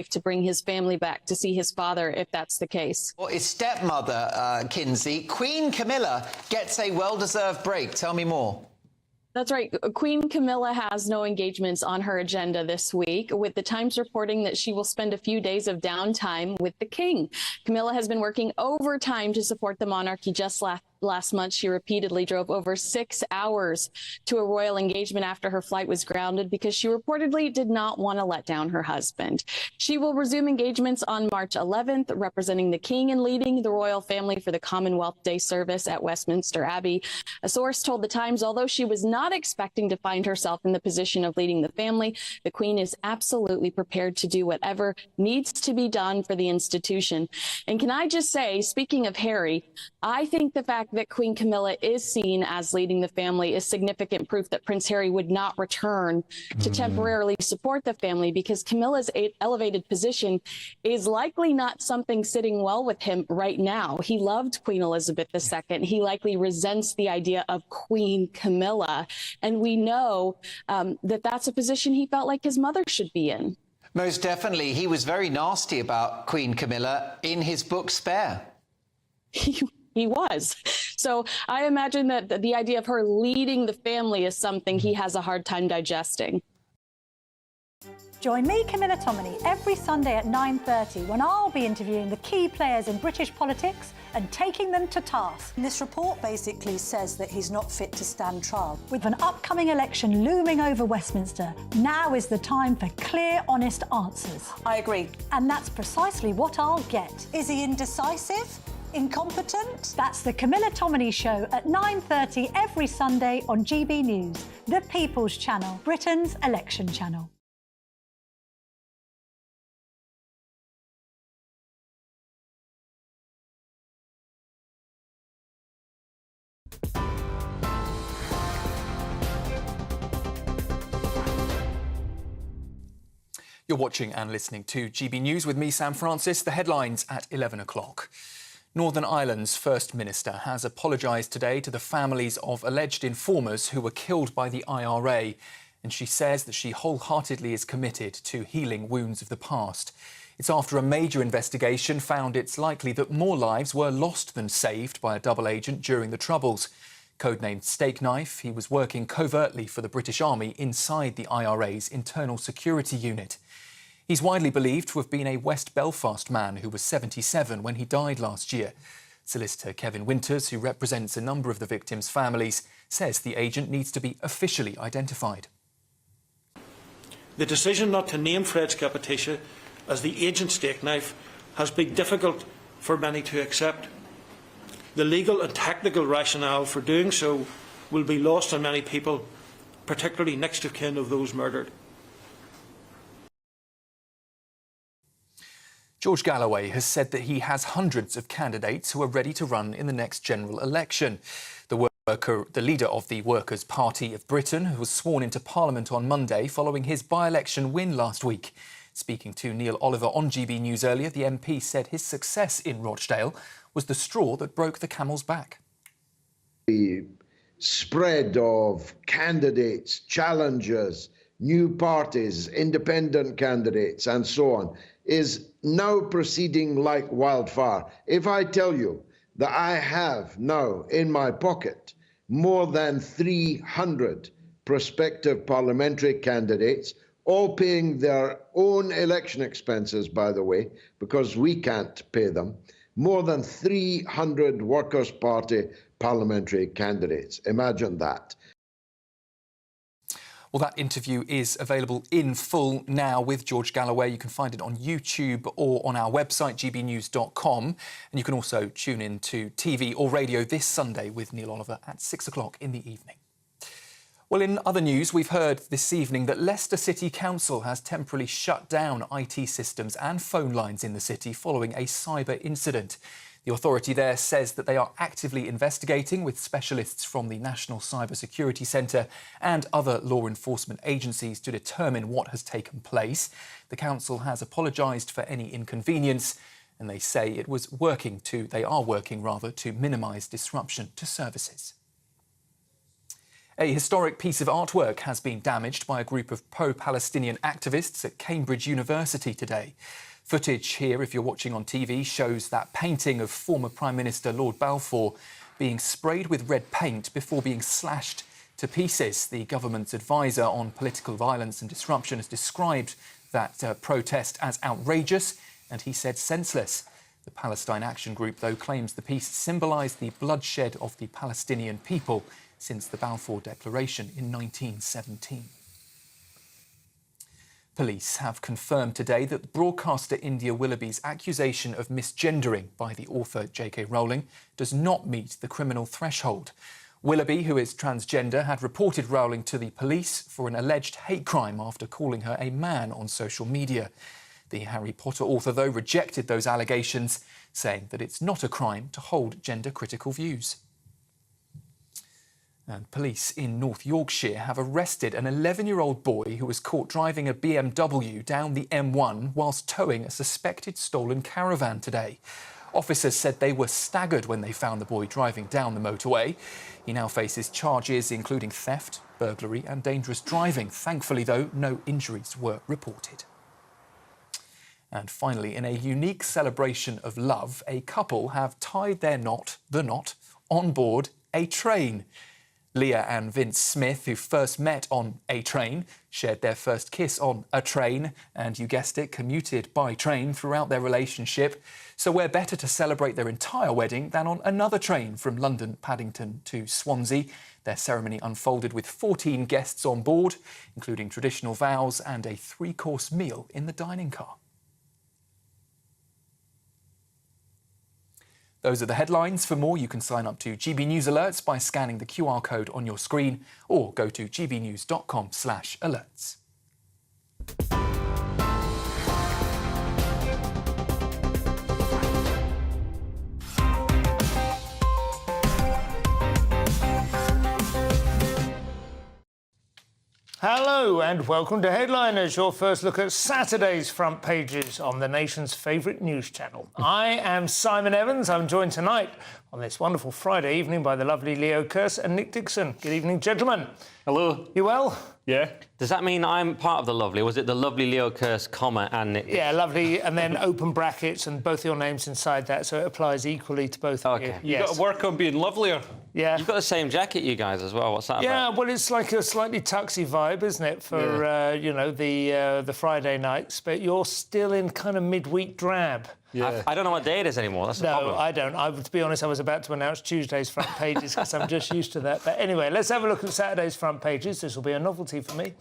to bring his family back to see his father, if that's the case. Well, his stepmother, Kinsey, Queen Camilla, gets a well-deserved break. Tell me more. That's right. Queen Camilla has no engagements on her agenda this week, with the Times reporting that she will spend a few days of downtime with the king. Camilla has been working overtime to support the monarchy. Just last month, she repeatedly drove over 6 hours to a royal engagement after her flight was grounded because she reportedly did not want to let down her husband. She will resume engagements on March 11th, representing the king and leading the royal family for the Commonwealth Day service at Westminster Abbey. A source told the Times, although she was not expecting to find herself in the position of leading the family, the Queen is absolutely prepared to do whatever needs to be done for the institution. And can I just say, speaking of Harry, I think the fact that Queen Camilla is seen as leading the family is significant proof that Prince Harry would not return to temporarily support the family, because Camilla's elevated position is likely not something sitting well with him right now. He loved Queen Elizabeth II. He likely resents the idea of Queen Camilla. And we know that that's a position he felt like his mother should be in. Most definitely. He was very nasty about Queen Camilla in his book Spare. He was. So I imagine that the idea of her leading the family is something he has a hard time digesting. Join me, Camilla Tominey, every Sunday at 9:30 when I'll be interviewing the key players in British politics and taking them to task. This report basically says that he's not fit to stand trial. With an upcoming election looming over Westminster, now is the time for clear, honest answers. I agree. And that's precisely what I'll get. Is he indecisive? Incompetent? That's the Camilla Tominey Show at 9:30 every Sunday on GB News, the People's Channel, Britain's election channel. You're watching and listening to GB News with me, Sam Francis. The headlines at 11 o'clock. Northern Ireland's First Minister has apologised today to the families of alleged informers who were killed by the IRA, and she says that she wholeheartedly is committed to healing wounds of the past. It's after a major investigation found it's likely that more lives were lost than saved by a double agent during the Troubles. Codenamed Steak Knife, he was working covertly for the British Army inside the IRA's internal security unit. He's widely believed to have been a West Belfast man who was 77 when he died last year. Solicitor Kevin Winters, who represents a number of the victims' families, says the agent needs to be officially identified. The decision not to name Fred Scappatisha as the agent Steak Knife has been difficult for many to accept. The legal and technical rationale for doing so will be lost on many people, particularly next of kin of those murdered. George Galloway has said that he has hundreds of candidates who are ready to run in the next general election. The leader of the Workers' Party of Britain, who was sworn into Parliament on Monday following his by-election win last week. Speaking to Neil Oliver on GB News earlier, the MP said his success in Rochdale was the straw that broke the camel's back. The spread of candidates, challengers, new parties, independent candidates and so on is now proceeding like wildfire. If I tell you that I have now in my pocket more than 300 prospective parliamentary candidates, all paying their own election expenses, by the way, because we can't pay them, more than 300 Workers' Party parliamentary candidates. Imagine that. Well, that interview is available in full now with George Galloway. You can find it on YouTube or on our website, gbnews.com. And you can also tune in to TV or radio this Sunday with Neil Oliver at 6 o'clock in the evening. Well, in other news, we've heard this evening that Leicester City Council has temporarily shut down IT systems and phone lines in the city following a cyber incident. The authority there says that they are actively investigating with specialists from the National Cyber Security Centre and other law enforcement agencies to determine what has taken place. The council has apologised for any inconvenience, and they say they are working to minimise disruption to services. A historic piece of artwork has been damaged by a group of pro-Palestinian activists at Cambridge University today. Footage here, if you're watching on TV, shows that painting of former Prime Minister Lord Balfour being sprayed with red paint before being slashed to pieces. The government's advisor on political violence and disruption has described that protest as outrageous, and he said senseless. The Palestine Action Group, though, claims the piece symbolised the bloodshed of the Palestinian people since the Balfour Declaration in 1917. Police have confirmed today that broadcaster India Willoughby's accusation of misgendering by the author J.K. Rowling does not meet the criminal threshold. Willoughby, who is transgender, had reported Rowling to the police for an alleged hate crime after calling her a man on social media. The Harry Potter author, though, rejected those allegations, saying that it's not a crime to hold gender-critical views. And police in North Yorkshire have arrested an 11-year-old boy who was caught driving a BMW down the M1 whilst towing a suspected stolen caravan today. Officers said they were staggered when they found the boy driving down the motorway. He now faces charges including theft, burglary and dangerous driving. Thankfully, though, no injuries were reported. And finally, in a unique celebration of love, a couple have tied the knot, on board a train. Leah and Vince Smith, who first met on a train, shared their first kiss on a train and, you guessed it, commuted by train throughout their relationship. So where better to celebrate their entire wedding than on another train from London, Paddington to Swansea. Their ceremony unfolded with 14 guests on board, including traditional vows and a 3-course meal in the dining car. Those are the headlines. For more, you can sign up to GB News Alerts by scanning the QR code on your screen or go to gbnews.com/alerts. Hello and welcome to Headliners, your first look at Saturday's front pages on the nation's favourite news channel. I am Simon Evans. I'm joined tonight on this wonderful Friday evening by the lovely Leo Kearse and Nick Dixon. Good evening, gentlemen. Hello. You well? Yeah. Does that mean I'm part of the lovely? Was it the lovely Leo Kearse, comma, and Nick? Yeah, lovely, and then open brackets and both your names inside that, so it applies equally to both of you. You've got to work on being lovelier. Yeah. You've got the same jacket, you guys, as well. What's that about? Yeah, well, it's like a slightly tuxy vibe, isn't it, for, you know, the Friday nights, but you're still in kind of midweek drab. Yeah. I don't know what day it is anymore. That's the problem. No, I don't. To be honest, I was about to announce Tuesday's front pages because I'm just used to that. But anyway, let's have a look at Saturday's front pages. This will be a novelty for me.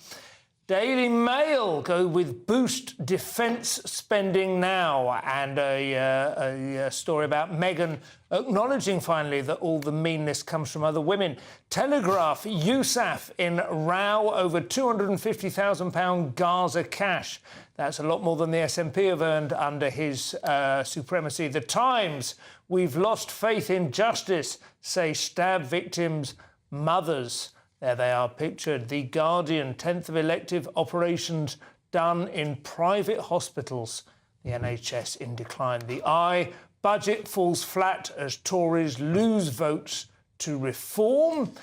Daily Mail go with boost defence spending now, and a story about Meghan acknowledging finally that all the meanness comes from other women. Telegraph, Yusef in row over £250,000 Gaza cash. That's a lot more than the SNP have earned under his supremacy. The Times, we've lost faith in justice, say stab victims' mothers. There they are pictured. The Guardian, 10th of elective operations done in private hospitals. The NHS in decline. The Eye, budget falls flat as Tories lose votes to reform.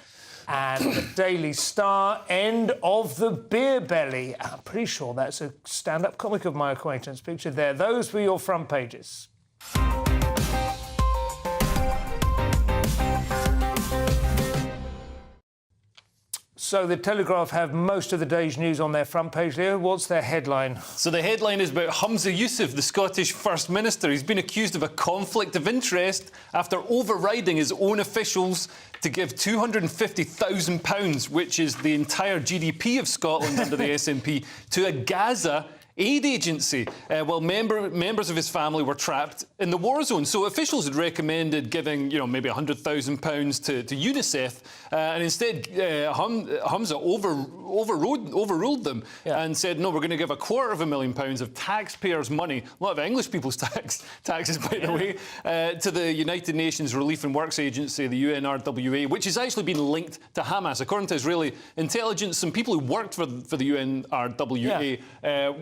And the Daily Star, end of the beer belly. I'm pretty sure that's a stand-up comic of my acquaintance pictured there. Those were your front pages. So the Telegraph have most of the day's news on their front page, Leo. What's their headline? So the headline is about Hamza Yusef, the Scottish First Minister. He's been accused of a conflict of interest after overriding his own officials to give £250,000, which is the entire GDP of Scotland under the SNP, to a Gaza aid agency while members of his family were trapped in the war zone. So officials had recommended giving, maybe £100,000 to UNICEF, and instead Hamza overruled them and said, no, we're going to give £250,000 of taxpayers' money, a lot of English people's taxes, by the way, to the United Nations Relief and Works Agency, the UNRWA, which has actually been linked to Hamas. According to Israeli intelligence, some people who worked for the UNRWA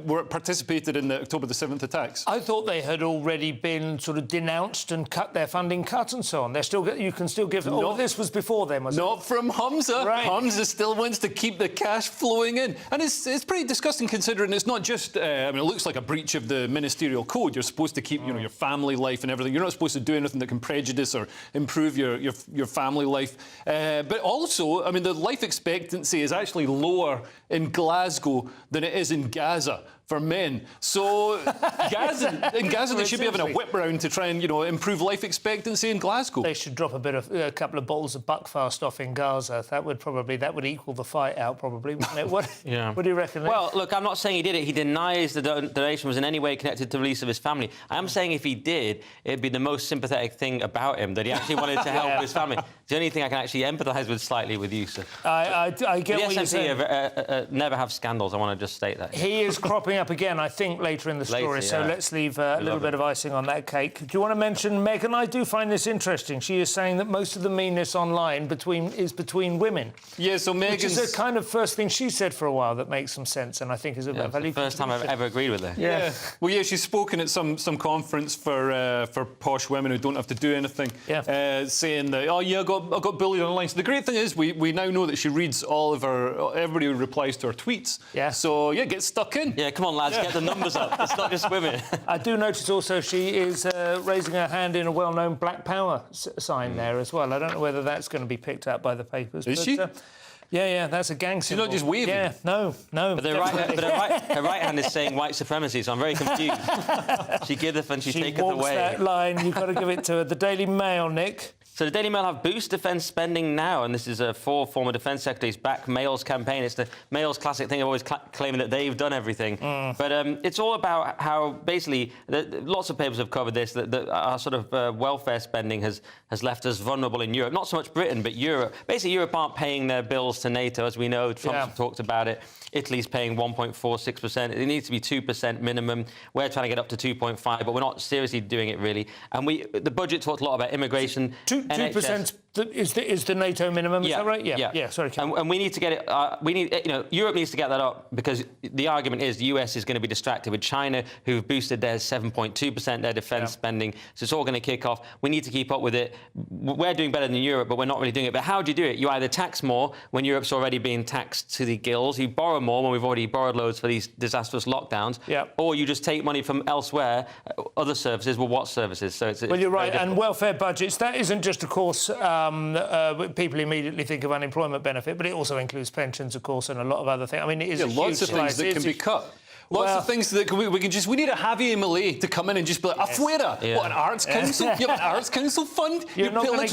were participated in the October the 7th attacks? I thought they had already been sort of denounced and cut their funding cut and so on. They're still, you can still give... Oh, this was before them, was it? Not from Hamza. Right. Hamza still wants to keep the cash flowing in. And it's pretty disgusting considering it's not just... I mean, it looks like a breach of the ministerial code. You're supposed to keep, your family life and everything. You're not supposed to do anything that can prejudice or improve your family life. But also, I mean, the life expectancy is actually lower in Glasgow than it is in Gaza for men. So in Gaza, they should be having a whip round to try and, improve life expectancy in Glasgow. They should drop a couple of bottles of Buckfast off in Gaza. That would equal the fight out, probably, wouldn't it? What do you reckon? Well, look, I'm not saying he did it. He denies the donation was in any way connected to the release of his family. I am saying if he did, it'd be the most sympathetic thing about him, that he actually wanted to help his family. The only thing I can actually empathise with slightly with Yusef. I get what you're saying. The SNP never have scandals, I want to just state that. He is cropping up again, I think, later in the story, so let's leave a little bit of icing on that cake. Do you want to mention Meghan? I do find this interesting. She is saying that most of the meanness online is between women. Yeah, so Meghan's... Which is the kind of first thing she said for a while that makes some sense, and I think is a value. The first time I've ever agreed with her. Yeah. Well, yeah, she's spoken at some conference for posh women who don't have to do anything, saying that, I got bullied online. So the great thing is we now know that she reads everybody who replies to her tweets. Yeah. So, get stuck in. Yeah, come on, lads, get the numbers up. It's not just women. I do notice also she is raising her hand in a well-known Black Power sign there as well. I don't know whether that's going to be picked up by the papers. Is she? Yeah, that's a gang symbol. She's not just waving. Yeah, no. But her right hand is saying white supremacy, so I'm very confused. She giveth and she taketh away. She walks that line. You've got to give it to her. The Daily Mail, Nick. So the Daily Mail have boost defence spending now, and this is four former defence secretaries back Mail's campaign. It's the Mail's classic thing of always claiming that they've done everything. But it's all about how, basically, lots of papers have covered this, that our sort of welfare spending has left us vulnerable in Europe. Not so much Britain, but Europe. Basically, Europe aren't paying their bills to NATO, as we know. Trump talked about it. Italy's paying 1.46%. It needs to be 2% minimum. We're trying to get up to 2.5%, but we're not seriously doing it, really. And the budget talked a lot about immigration. 2% is the NATO minimum, is that right? Yeah. Sorry. And we need to get it... Europe needs to get that up, because the argument is the US is going to be distracted with China, who've boosted their 7.2% their defence spending. So it's all going to kick off. We need to keep up with it. We're doing better than Europe, but we're not really doing it. But how do you do it? You either tax more when Europe's already being taxed to the gills. You borrow more when we've already borrowed loads for these disastrous lockdowns. Or you just take money from elsewhere, other services. Well, what services? So well, you're right. And welfare budgets, that isn't just, of course... people immediately think of unemployment benefit, but it also includes pensions, of course, and a lot of other things. I mean, it is lots of things that can be cut. Lots of things that we need a Javier Milei to come in and just be like, afuera. What, an arts council? You have an arts council fund? You're not going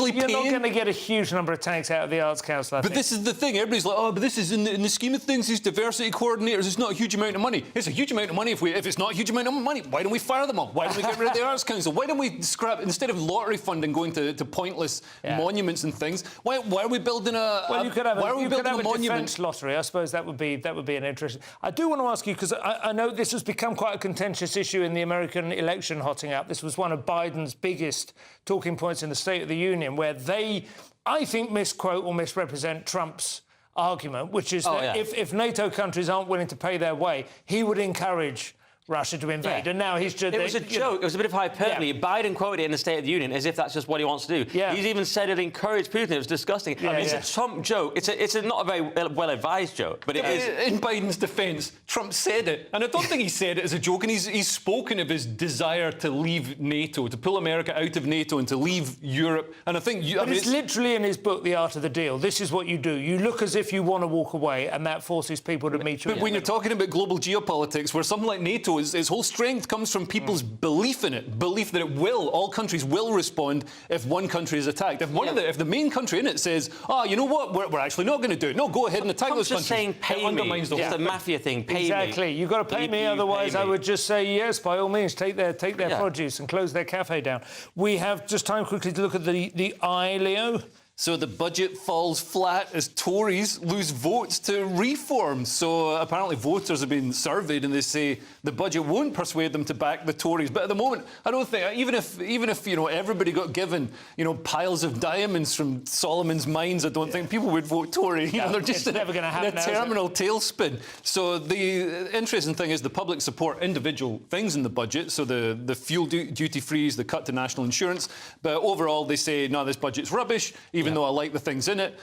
to get a huge number of tanks out of the arts council, I think. But this is the thing. Everybody's like, but this is in the scheme of things, these diversity coordinators, it's not a huge amount of money. It's a huge amount of money. If it's not a huge amount of money, why don't we fire them all? Why don't we get rid of the arts council? Why don't we scrap, instead of lottery funding going to pointless monuments and things, why are we building a... Well, you could have a monument? Defence lottery. I suppose that would be an interesting... I do want to ask you, because I know this has become quite a contentious issue in the American election hotting up. This was one of Biden's biggest talking points in the State of the Union, where they, I think, misquote or misrepresent Trump's argument, which is that if NATO countries aren't willing to pay their way, he would encourage Russia to invade, and now he's just... It was a joke. It was a bit of hyperbole. Biden quoted it in the State of the Union as if that's just what he wants to do. He's even said it encouraged Putin. It was disgusting. It's a Trump joke. It's not a very well-advised joke, but it is. In Biden's defence, Trump said it, and I don't think he said it as a joke, and he's spoken of his desire to leave NATO, to pull America out of NATO and to leave Europe, and I think... it's literally in his book, The Art of the Deal. This is what you do. You look as if you want to walk away, and that forces people to meet you. But when you're talking about global geopolitics, where something like NATO its whole strength comes from people's belief in it, belief that all countries will respond if one country is attacked. If the main country in it says, you know what, we're actually not going to do it. No, go ahead and attack those countries. Just saying, pay me. It's the mafia thing. Pay me. Exactly. You've got to pay me. Otherwise, I would just say yes, by all means, take their produce and close their cafe down. We have just time quickly to look at the eye, Leo. So the budget falls flat as Tories lose votes to reform. So apparently voters have been surveyed and they say the budget won't persuade them to back the Tories. But at the moment, I don't think, even if you know, everybody got given, you know, piles of diamonds from Solomon's mines, I don't think people would vote Tory. You know, they're just never going to happen in a terminal tailspin. So the interesting thing is the public support individual things in the budget. So the fuel duty freeze, the cut to national insurance. But overall, they say, no, this budget's rubbish, even though I like the things in it,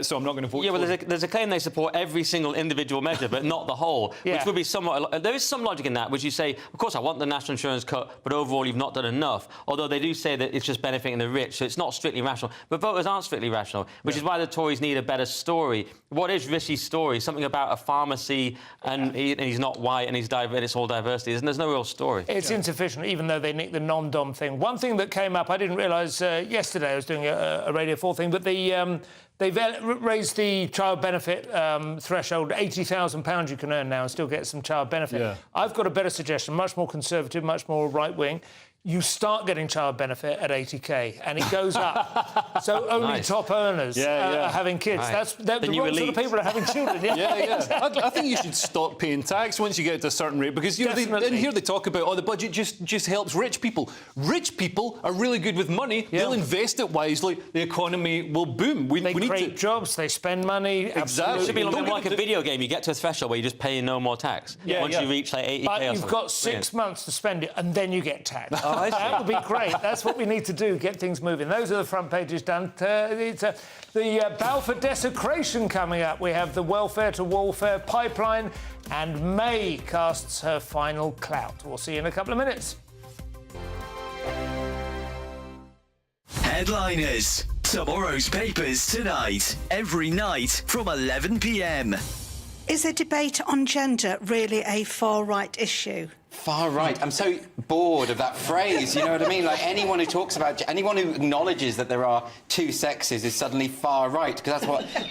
so I'm not going to vote for it. Yeah, well, there's a claim they support every single individual measure, but not the whole, which would be somewhat... There is some logic in that, which you say, of course, I want the national insurance cut, but overall you've not done enough, although they do say that it's just benefiting the rich, so it's not strictly rational. But voters aren't strictly rational, which is why the Tories need a better story. What is Rishi's story? Something about a pharmacy, and he's not white, and it's all diversity. There's no real story. It's insufficient, even though they nicked the non-dom thing. One thing that came up, I didn't realise yesterday, I was doing a Radio 4 thing, but they've raised the child benefit threshold, £80,000 you can earn now and still get some child benefit. Yeah. I've got a better suggestion, much more conservative, much more right-wing. You start getting child benefit at 80k and it goes up. So only top earners are having kids. Right. That's the wrong sort of people are having children. I think you should stop paying tax once you get to a certain rate, because you know, in here they talk about, oh, the budget just helps rich people. Rich people are really good with money. They'll invest it wisely. The economy will boom. They need create jobs. They spend money. Exactly. It should be like a video game. You get to a threshold where you just pay no more tax. Once you reach like 80k. But you've got 6 months to spend it, and then you get taxed. That would be great. That's what we need to do, get things moving. Those are the front pages done. The Balfour desecration coming up. We have the welfare to warfare pipeline, and May casts her final clout. We'll see you in a couple of minutes. Headliners. Tomorrow's papers tonight. Every night from 11 p.m. Is a debate on gender really a far-right issue? Far right. I'm so bored of that phrase, you know what I mean? Like, anyone who talks about... anyone who acknowledges that there are two sexes is suddenly far right, because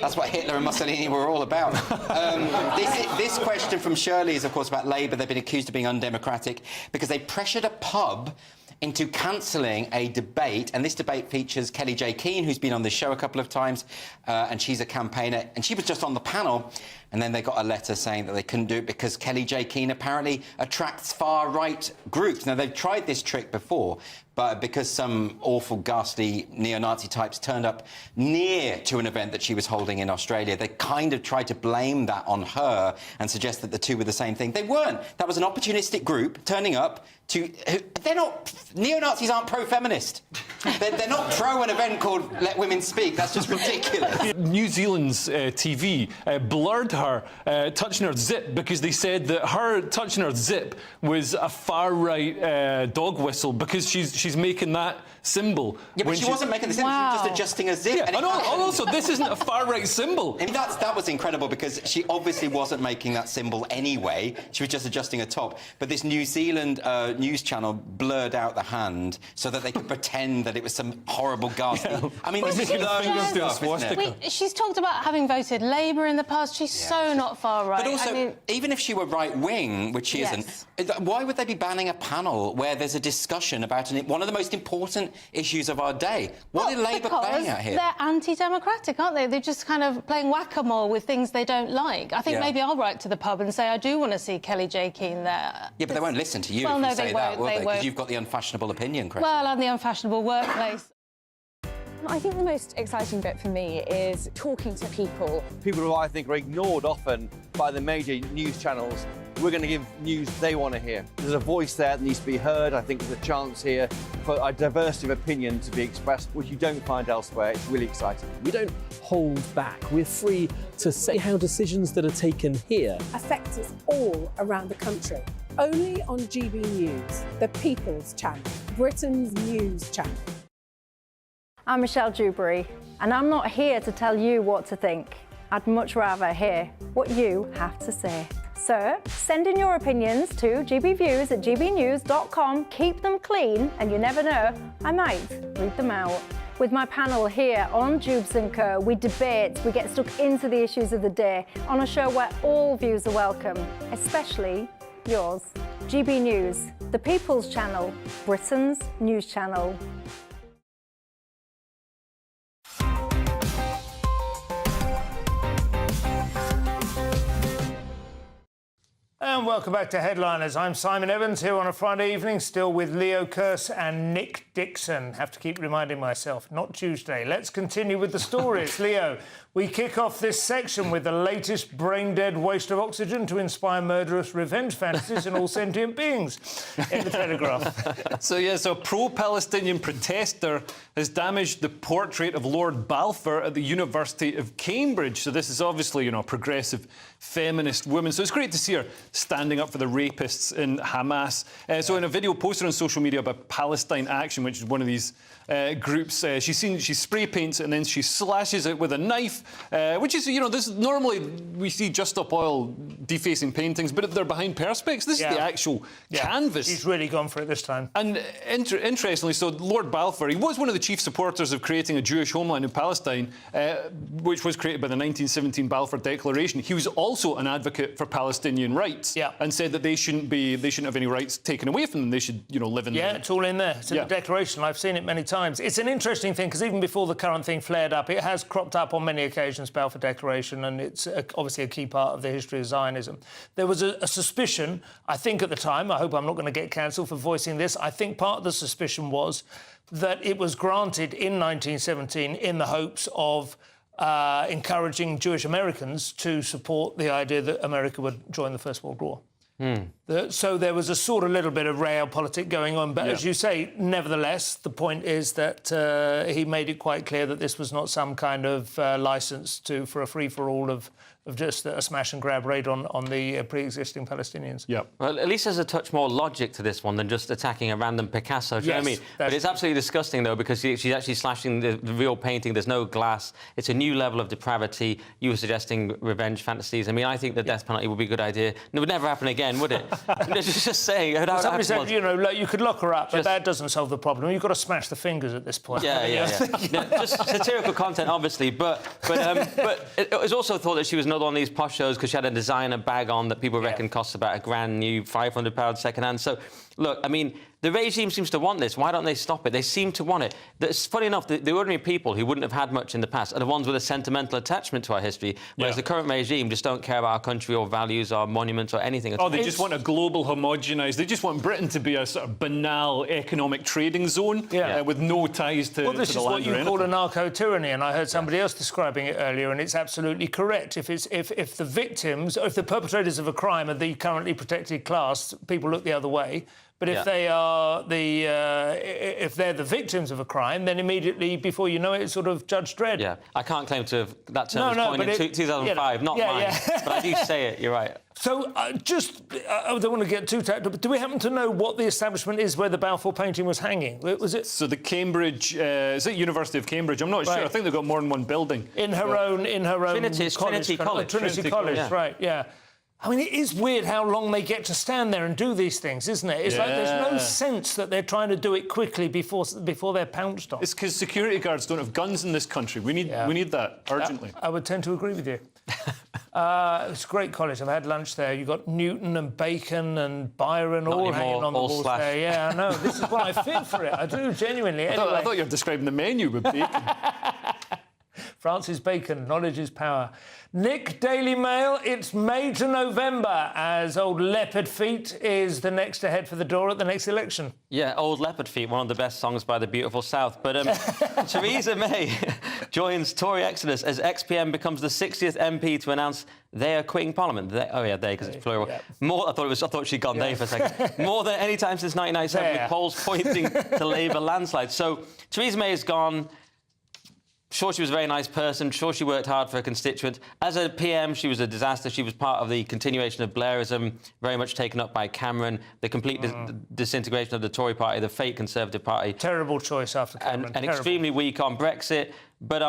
that's what Hitler and Mussolini were all about. This question from Shirley is, of course, about Labour. They've been accused of being undemocratic because they pressured a pub into cancelling a debate, and this debate features Kelly J. Keane, who's been on this show a couple of times, and she's a campaigner, and she was just on the panel, and then they got a letter saying that they couldn't do it because Kelly J. Keane apparently attracts far-right groups. Now, they've tried this trick before, but because some awful, ghastly neo-Nazi types turned up near to an event that she was holding in Australia, they kind of tried to blame that on her and suggest that the two were the same thing. They weren't. That was an opportunistic group turning up to... They're not... Neo-Nazis aren't pro-feminist. They're not pro an event called Let Women Speak. That's just ridiculous. New Zealand's TV blurred her touching her zip because they said that her touching her zip was a far-right dog whistle because she's making that symbol. Yeah, but she wasn't making the symbol, she was just adjusting a zip. Yeah, and also, this isn't a far-right symbol. I mean, that was incredible because she obviously wasn't making that symbol anyway. She was just adjusting a top. But this New Zealand news channel blurred out the hand so that they could pretend that it was some horrible ghastly... I mean, this is stuff, isn't it? She's talked about having voted Labour in the past. She's so not far right. But also, I mean, even if she were right-wing, which she isn't, why would they be banning a panel where there's a discussion about one of the most important issues of our day? What are Labour playing at here? They're anti-democratic, aren't they? They're just kind of playing whack-a-mole with things they don't like. I think maybe I'll write to the pub and say I do want to see Kelly J. Keane there. Yeah, but they won't listen to you if you say that, will they? Because you've got the unfashionable opinion, Chris. Well, and the unfashionable workplace. I think the most exciting bit for me is talking to people. People who I think are ignored often by the major news channels. We're going to give news they want to hear. There's a voice there that needs to be heard. I think there's a chance here for a diversity of opinion to be expressed, which you don't find elsewhere. It's really exciting. We don't hold back. We're free to say how decisions that are taken here affect us all around the country. Only on GB News, the People's Channel, Britain's news channel. I'm Michelle Dewberry, and I'm not here to tell you what to think. I'd much rather hear what you have to say. So, send in your opinions to gbviews@gbnews.com. Keep them clean, and you never know, I might read them out. With my panel here on Jubes & Co, we debate, we get stuck into the issues of the day on a show where all views are welcome, especially yours. GB News, the People's Channel, Britain's news channel. And welcome back to Headliners. I'm Simon Evans here on a Friday evening, still with Leo Kearse and Nick Dixon. Have to keep reminding myself, not Tuesday. Let's continue with the stories. Leo, we kick off this section with the latest brain-dead waste of oxygen to inspire murderous revenge fantasies in all sentient beings in the Telegraph. So a pro-Palestinian protester has damaged the portrait of Lord Balfour at the University of Cambridge. So this is obviously, a progressive feminist woman. So it's great to see her standing up for the rapists in Hamas. So in a video posted on social media by Palestine Action, which is one of these groups, she spray paints it and then she slashes it with a knife, which is, this normally we see Just Stop Oil defacing paintings, but if they're behind perspex, this is the actual canvas. She's really gone for it this time. And interestingly, so Lord Balfour, he was one of the chief supporters of creating a Jewish homeland in Palestine, which was created by the 1917 Balfour Declaration. He was also an advocate for Palestinian rights, and said that they shouldn't have any rights taken away from them. They should, live in. Yeah, it's all in there. It's in the Declaration. I've seen it many times. It's an interesting thing because even before the current thing flared up, it has cropped up on many occasions, Balfour Declaration, and it's obviously a key part of the history of Zionism. There was a suspicion, I think at the time, I hope I'm not going to get cancelled for voicing this, I think part of the suspicion was that it was granted in 1917 in the hopes of encouraging Jewish Americans to support the idea that America would join the First World War. So there was a sort of little bit of realpolitik going on, but as you say, nevertheless, the point is that he made it quite clear that this was not some kind of licence for a free-for-all of just a smash-and-grab raid on the pre-existing Palestinians. Well, at least there's a touch more logic to this one than just attacking a random Picasso, do you know what I mean? But it's absolutely disgusting, though, because she's actually slashing the real painting. There's no glass. It's a new level of depravity. You were suggesting revenge fantasies. I mean, I think the death penalty would be a good idea. It would never happen again, would it? Just saying. Somebody said, you could lock her up, but that doesn't solve the problem. You've got to smash the fingers at this point. Just satirical content, obviously, but it was also thought that she was not on these posh shows because she had a designer bag on that people reckon costs about a grand new £500 second-hand. So, look, I mean, the regime seems to want this. Why don't they stop it? They seem to want it. It's funny enough, the ordinary people who wouldn't have had much in the past are the ones with a sentimental attachment to our history, whereas the current regime just don't care about our country or values or monuments or anything at all. They just want a global homogenised... They just want Britain to be a sort of banal economic trading zone with no ties to the land. Well, this is what you call anarcho-tyranny, and I heard somebody else describing it earlier, and it's absolutely correct. If the victims, or if the perpetrators of a crime are the currently protected class, people look the other way. But if they are if they're the victims of a crime, then immediately, before you know it, it's sort of Judge Dredd. Yeah, I can't claim to have... That term was coined in 2005, not mine. But I do say it, you're right. So, I don't want to get too technical, but do we happen to know what the establishment is where the Balfour painting was hanging? Was it... So the Cambridge... is it University of Cambridge? I'm not sure. I think they've got more than one building. In her own Trinity College. Trinity College, right, yeah. I mean, it is weird how long they get to stand there and do these things, isn't it? It's like there's no sense that they're trying to do it quickly before they're pounced on. It's because security guards don't have guns in this country. We need that urgently. I would tend to agree with you. It's a great college. I've had lunch there. You've got Newton and Bacon and Byron all hanging on the walls there. Yeah, I know. This is why I fit for it. I do, genuinely. Anyway. I thought you were describing the menu with Bacon. Francis Bacon, knowledge is power. Nick, Daily Mail, it's May to November as Old Leopard Feet is the next to head for the door at the next election. Yeah, Old Leopard Feet, one of the best songs by the Beautiful South. But Theresa May joins Tory exodus as XPM becomes the 60th MP to announce they are quitting Parliament. Because it's plural. Yeah. I thought she'd gone they for a second. More than any time since 1997, with polls pointing to Labour landslide. So Theresa May is gone. Sure, she was a very nice person. Sure, she worked hard for her constituents. As a PM, she was a disaster. She was part of the continuation of Blairism, very much taken up by Cameron, the complete disintegration of the Tory party, the fake Conservative Party. Terrible choice after Cameron. And extremely weak on Brexit. But,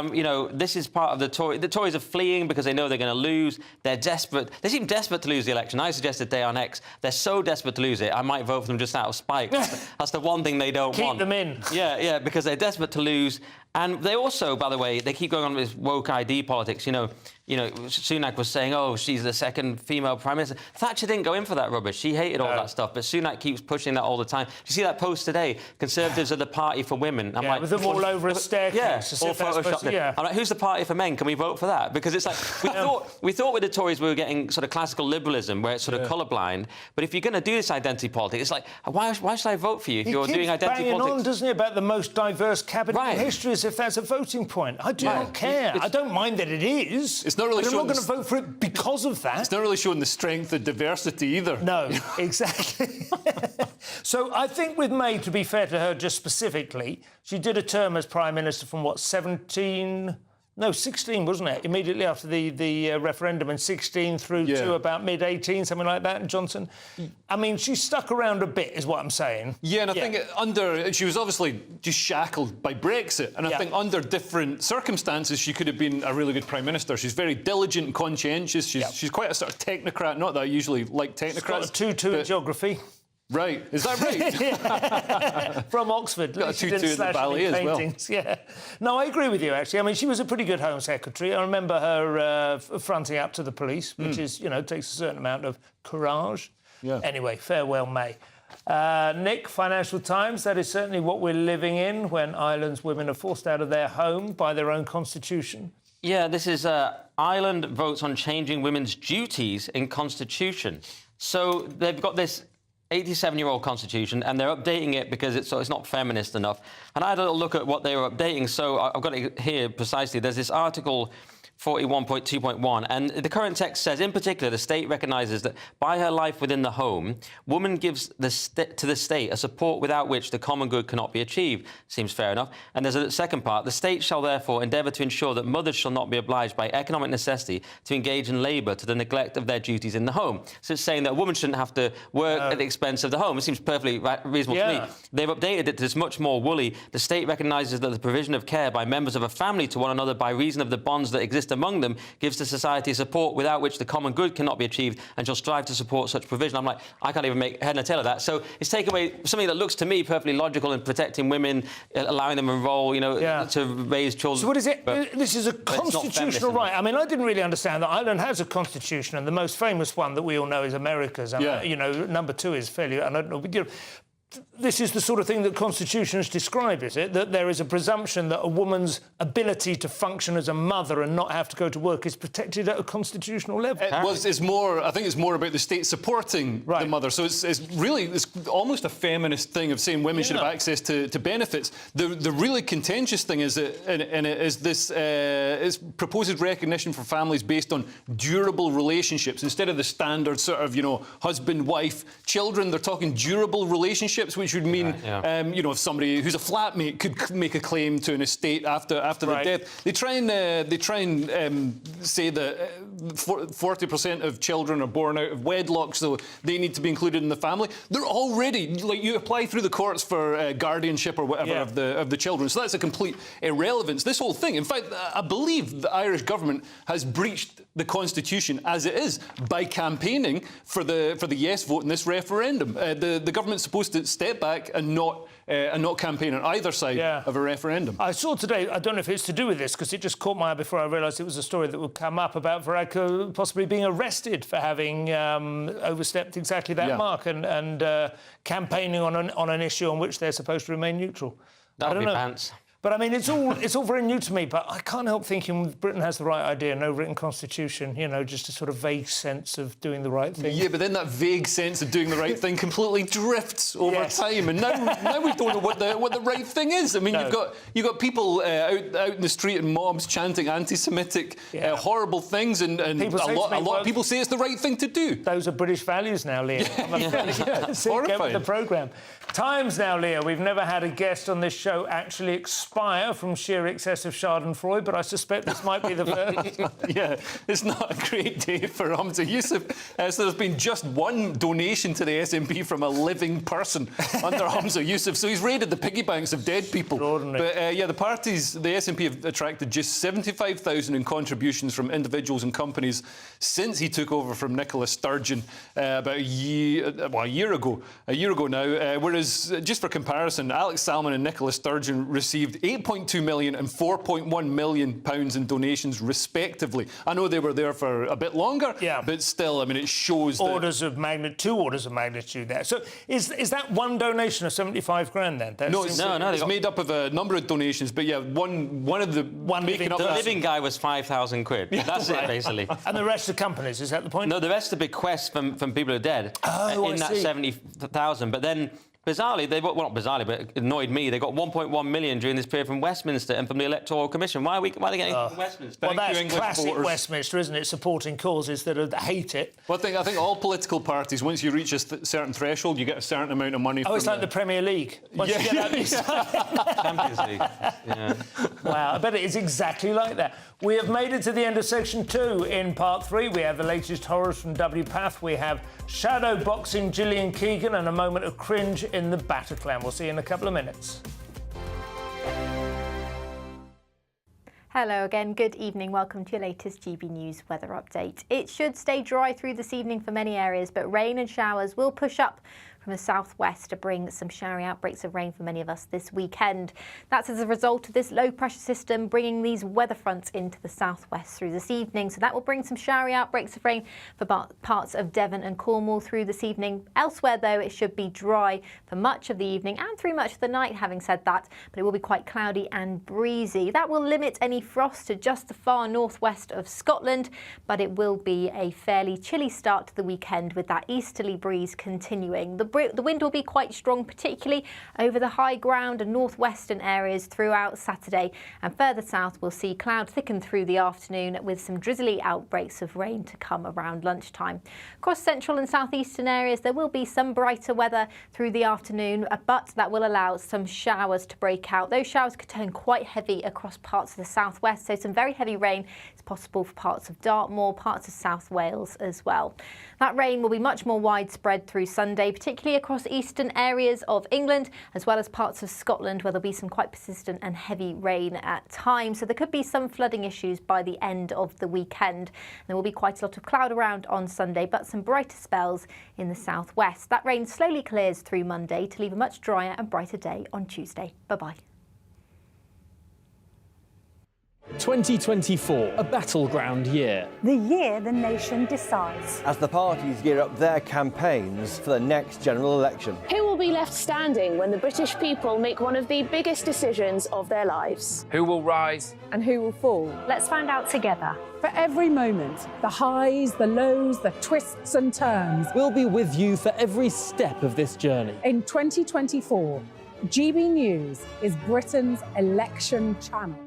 this is part of the Tories. The Tories are fleeing because they know they're going to lose. They're desperate. They seem desperate to lose the election. I suggested Day on X. They're so desperate to lose it, I might vote for them just out of spite. That's the one thing they don't want. Keep them in. Yeah, because they're desperate to lose. And they also, by the way, they keep going on with this woke ID politics. Sunak was saying, she's the second female Prime Minister. Thatcher didn't go in for that rubbish. She hated all that stuff. But Sunak keeps pushing that all the time. You see that post today? Conservatives are the party for women. I'm like, with them all over a staircase. All photos photoshopped it. I'm like, who's the Party for Men? Can we vote for that? Because it's like, we thought with the Tories we were getting sort of classical liberalism, where it's sort of colourblind. But if you're going to do this identity politics, it's like, why should I vote for you if you're doing identity politics? On, doesn't he, about the most diverse cabinet in history, as if that's a voting point. I do not care. I don't mind that it is. It's not really. I'm not going to vote for it because of that. It's not really showing the strength of diversity either. No, exactly. So I think with May, to be fair to her, just specifically, she did a term as Prime Minister from, 16, wasn't it? Immediately after the referendum, and 16 through to about mid-18, something like that, and Johnson. I mean, she stuck around a bit, is what I'm saying. Yeah, and I think she was obviously just shackled by Brexit, and I think under different circumstances, she could have been a really good Prime Minister. She's very diligent and conscientious. She's quite a sort of technocrat, not that I usually like technocrats. She's got a 2-2 in geography. Right, is that right? From Oxford. Got a 2-2 in the ballet as well. Yeah. No, I agree with you, actually. I mean, she was a pretty good Home Secretary. I remember her fronting up to the police, which is, takes a certain amount of courage. Yeah. Anyway, farewell, May. Nick, Financial Times, that is certainly what we're living in when Ireland's women are forced out of their home by their own constitution. Yeah, this is Ireland votes on changing women's duties in constitution. So they've got this 87-year-old constitution, and they're updating it because it's not feminist enough. And I had a little look at what they were updating, so I've got it here precisely. There's this article 41.2.1, and the current text says, in particular, the state recognises that by her life within the home, woman gives to the state a support without which the common good cannot be achieved. Seems fair enough. And there's a second part. The state shall therefore endeavour to ensure that mothers shall not be obliged by economic necessity to engage in labour to the neglect of their duties in the home. So it's saying that a woman shouldn't have to work at the expense of the home. It seems perfectly reasonable to me. They've updated it to this much more woolly. The state recognises that the provision of care by members of a family to one another by reason of the bonds that exist among them gives to society support without which the common good cannot be achieved, and shall strive to support such provision. I'm like, I can't even make head and tail of that. So it's taken away something that looks to me perfectly logical in protecting women, allowing them to enroll, to raise children. So what is it? This is a constitutional right. I mean, I didn't really understand that Ireland has a constitution, and the most famous one that we all know is America's. And, number 2 is fairly, I don't know. This is the sort of thing that constitutions describe, is it? That there is a presumption that a woman's ability to function as a mother and not have to go to work is protected at a constitutional level. It's more. I think it's more about the state supporting the mother. So it's almost a feminist thing of saying women should have access to benefits. The really contentious thing is this proposed recognition for families based on durable relationships instead of the standard sort of husband, wife, children. They're talking durable relationships, which would mean, if somebody who's a flatmate could make a claim to an estate after their death. They try and say that 40% of children are born out of wedlock, so they need to be included in the family. They're already, you apply through the courts for guardianship or whatever of the children. So that's a complete irrelevance. This whole thing, in fact, I believe the Irish government has breached the constitution as it is by campaigning for the yes vote in this referendum. The government's supposed to step back and not campaign on either side of a referendum. I saw today, I don't know if it's to do with this, because it just caught my eye before I realised it was a story that would come up about Varadkar possibly being arrested for having overstepped exactly that mark and campaigning on an issue on which they're supposed to remain neutral. That would be pants. But I mean, it's all very new to me. But I can't help thinking Britain has the right idea, no written constitution. Just a sort of vague sense of doing the right thing. Yeah, but then that vague sense of doing the right thing completely drifts over time, and now we don't know what the right thing is. I mean, you've got people out in the street and mobs chanting anti-Semitic horrible things, and a lot of people say it's the right thing to do. Those are British values now, Leah. Get with the programme. Times now, Leah. We've never had a guest on this show actually expire from sheer excessive schadenfreude, but I suspect this might be the first. Yeah, it's not a great day for Hamza Yusef. So there's been just one donation to the SNP from a living person under Hamza Yusef. So he's raided the piggy banks of dead people. But the SNP have attracted just 75,000 in contributions from individuals and companies since he took over from Nicola Sturgeon about a year ago now. Whereas, just for comparison, Alex Salmond and Nicola Sturgeon received received £8.2 million and £4.1 million in donations, respectively. I know they were there for a bit longer, but still, I mean, it shows two orders of magnitude there. So is that one donation of 75 grand then? No, it's made up of a number of donations, but yeah, one of the living guy was 5,000 quid. Yeah, That's it, basically. And the rest of companies, is that the point? No, the rest are bequests from people who are dead in that 70,000. But then, bizarrely, not bizarrely, but it annoyed me, they got 1.1 million during this period from Westminster and from the Electoral Commission. Why are they getting from Westminster? Well, that's classic Westminster, isn't it? Supporting causes that hate it. Well, I think all political parties, once you reach a certain threshold, you get a certain amount of money. It's like the Premier League. Once you get out this Champions League. Yeah. Wow, I bet it is exactly like that. We have made it to the end of section 2. In part 3, we have the latest horrors from WPATH. We have shadow boxing Jillian Keegan and a moment of cringe in the Bataclan. We'll see you in a couple of minutes. Hello again, good evening. Welcome to your latest GB News weather update. It should stay dry through this evening for many areas, but rain and showers will push up from the southwest to bring some showery outbreaks of rain for many of us this weekend. That's as a result of this low pressure system bringing these weather fronts into the southwest through this evening. So that will bring some showery outbreaks of rain for parts of Devon and Cornwall through this evening. Elsewhere, though, it should be dry for much of the evening and through much of the night, having said that, but it will be quite cloudy and breezy. That will limit any frost to just the far northwest of Scotland, but it will be a fairly chilly start to the weekend with that easterly breeze continuing. The wind will be quite strong, particularly over the high ground and northwestern areas throughout Saturday. And further south, we'll see cloud thicken through the afternoon with some drizzly outbreaks of rain to come around lunchtime. Across central and southeastern areas, there will be some brighter weather through the afternoon, but that will allow some showers to break out. Those showers could turn quite heavy across parts of the southwest, so some very heavy rain is possible for parts of Dartmoor, parts of South Wales as well. That rain will be much more widespread through Sunday, particularly across eastern areas of England, as well as parts of Scotland, where there'll be some quite persistent and heavy rain at times. So there could be some flooding issues by the end of the weekend. There will be quite a lot of cloud around on Sunday, but some brighter spells in the southwest. That rain slowly clears through Monday to leave a much drier and brighter day on Tuesday. Bye-bye. 2024, a battleground year. The year the nation decides. As the parties gear up their campaigns for the next general election. Who will be left standing when the British people make one of the biggest decisions of their lives? Who will rise? And who will fall? Let's find out together. For every moment, the highs, the lows, the twists and turns. We'll be with you for every step of this journey. In 2024, GB News is Britain's election channel.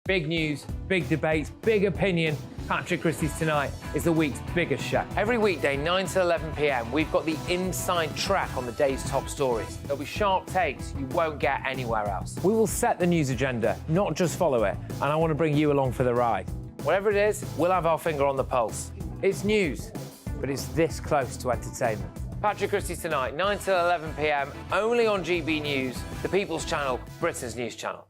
Big news, big debates, big opinion. Patrick Christie's Tonight is the week's biggest show. Every weekday, 9 to 11 p.m, we've got the inside track on the day's top stories. There'll be sharp takes you won't get anywhere else. We will set the news agenda, not just follow it, and I want to bring you along for the ride. Whatever it is, we'll have our finger on the pulse. It's news, but it's this close to entertainment. Patrick Christie's Tonight, 9 to 11 p.m, only on GB News, the People's Channel, Britain's news channel.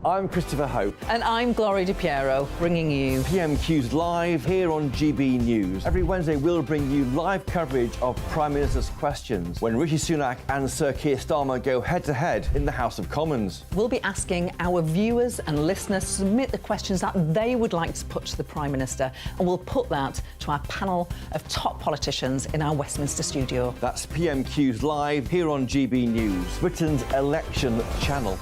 I'm Christopher Hope. And I'm Gloria Di Piero, bringing you PMQ's Live here on GB News. Every Wednesday, we'll bring you live coverage of Prime Minister's questions when Rishi Sunak and Sir Keir Starmer go head-to-head in the House of Commons. We'll be asking our viewers and listeners to submit the questions that they would like to put to the Prime Minister, and we'll put that to our panel of top politicians in our Westminster studio. That's PMQ's Live here on GB News, Britain's election channel.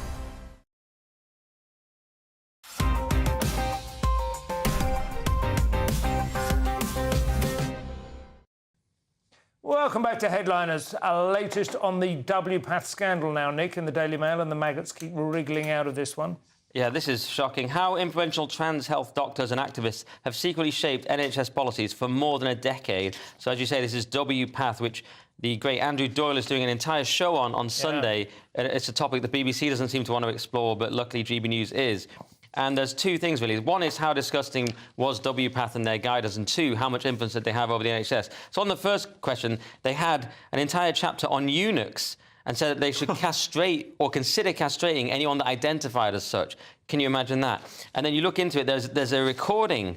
Welcome back to Headliners. Our latest on the WPATH scandal now, Nick, in the Daily Mail, and the maggots keep wriggling out of this one. Yeah, this is shocking. How influential trans health doctors and activists have secretly shaped NHS policies for more than a decade. So, as you say, this is WPATH, which the great Andrew Doyle is doing an entire show on Sunday. It's a topic the BBC doesn't seem to want to explore, but luckily GB News is. And there's two things, really. One is how disgusting was WPATH and their guiders, and two, how much influence did they have over the NHS? So on the first question, they had an entire chapter on eunuchs and said that they should castrate or consider castrating anyone that identified as such. Can you imagine that? And then you look into it, there's a recording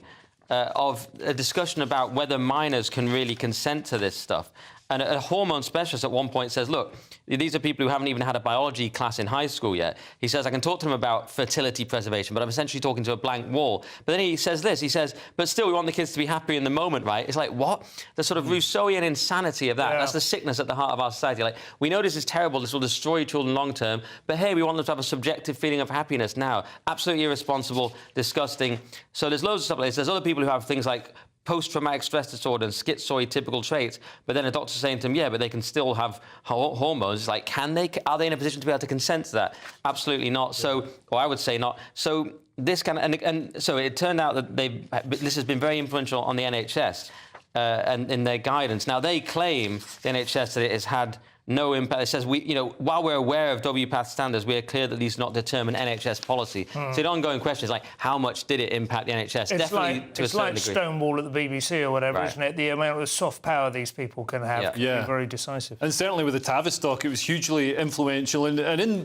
of a discussion about whether minors can really consent to this stuff. And a hormone specialist at one point says, look, these are people who haven't even had a biology class in high school yet. He says, I can talk to them about fertility preservation, but I'm essentially talking to a blank wall. But then he says this, he says, but still we want the kids to be happy in the moment, right? It's like, what? The sort of Rousseauian insanity of that. That's the sickness at the heart of our society. Like, we know this is terrible, this will destroy children long term, but hey, we want them to have a subjective feeling of happiness now. Absolutely irresponsible, disgusting. So there's loads of stuff like this. There's other people who have things like post-traumatic stress disorder and schizoid typical traits, but then a doctor's saying to them, yeah, but they can still have hormones. It's like, are they in a position to be able to consent to that? Absolutely not. So, or I would say not. So this kind of, and so it turned out that this has been very influential on the NHS and in their guidance. Now, they claim, the NHS, that it has had no impact. It says, while we're aware of WPATH standards, we are clear that these do not determine NHS policy. So the ongoing question is, like, how much did it impact the NHS? Definitely to a certain degree. It's like Stonewall at the BBC or whatever, isn't it? The amount of soft power these people can have can be very decisive. And certainly with the Tavistock, it was hugely influential. And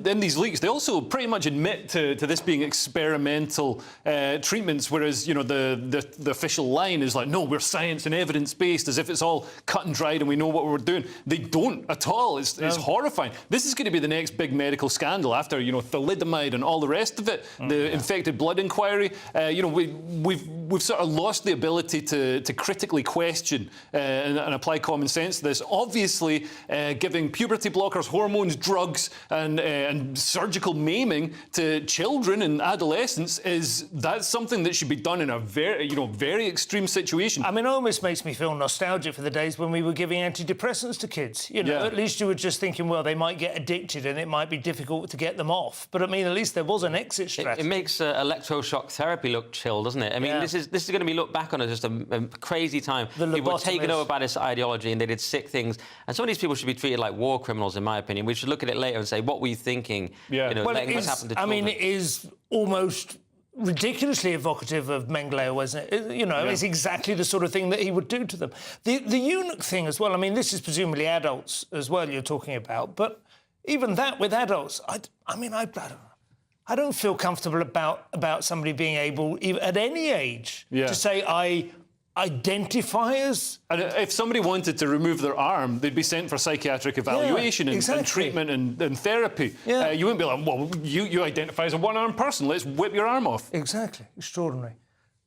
in these leaks, they also pretty much admit to this being experimental treatments, whereas, the official line is like, no, we're science and evidence-based, as if it's all cut and dried and we know what we're doing. They don't at all. It's horrifying. This is going to be the next big medical scandal after, thalidomide and all the rest of it, the infected blood inquiry. We've sort of lost the ability to critically question and apply common sense to this. Obviously, giving puberty blockers, hormones, drugs, and surgical maiming to children and adolescents that's something that should be done in a very extreme situation. I mean, it almost makes me feel nostalgic for the days when we were giving antidepressants to kids. At least you were just thinking, well, they might get addicted and it might be difficult to get them off. But I mean, at least there was an exit strategy. It makes electroshock therapy look chill, doesn't it? I mean, this is going to be looked back on as just a crazy time. People were taken over by this ideology and they did sick things. And some of these people should be treated like war criminals, in my opinion. We should look at it later and say, what were you thinking? Letting what's happened to children. I mean, it is almost ridiculously evocative of Mengele, wasn't it? It's exactly the sort of thing that he would do to them. The eunuch thing as well, I mean, this is presumably adults as well you're talking about, but even that with adults, I don't feel comfortable about somebody being able, even at any age, to say, I identify as... And if somebody wanted to remove their arm, they'd be sent for psychiatric evaluation and treatment and therapy. You wouldn't be like, well, you identify as a one-armed person, let's whip your arm off. Exactly. Extraordinary.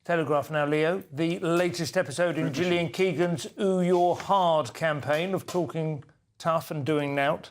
Telegraph now, Leo. The latest episode in Jillian Keegan's Ooh, You're Hard campaign of talking tough and doing nout.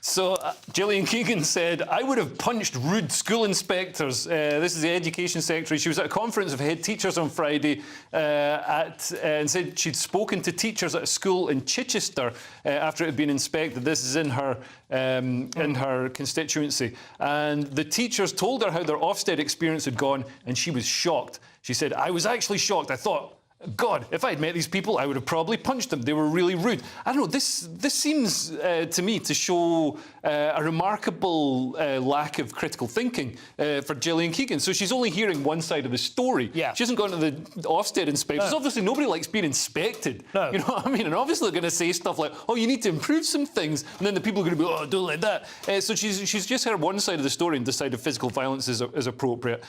So Jillian Keegan said, I would have punched rude school inspectors. This is the Education Secretary. She was at a conference of head teachers on Friday and said she'd spoken to teachers at a school in Chichester after it had been inspected. This is in her constituency. And the teachers told her how their Ofsted experience had gone, and she was shocked. She said, I was actually shocked. I thought, God, if I'd met these people, I would have probably punched them. They were really rude. I don't know, this seems to me to show a remarkable lack of critical thinking for Jillian Keegan. So she's only hearing one side of the story. She hasn't gone to the Ofsted inspectors. Obviously, nobody likes being inspected. You know what I mean? And obviously they're going to say stuff like, oh, you need to improve some things. And then the people are going to be, oh, don't like that. So she's just heard one side of the story and decided physical violence is appropriate.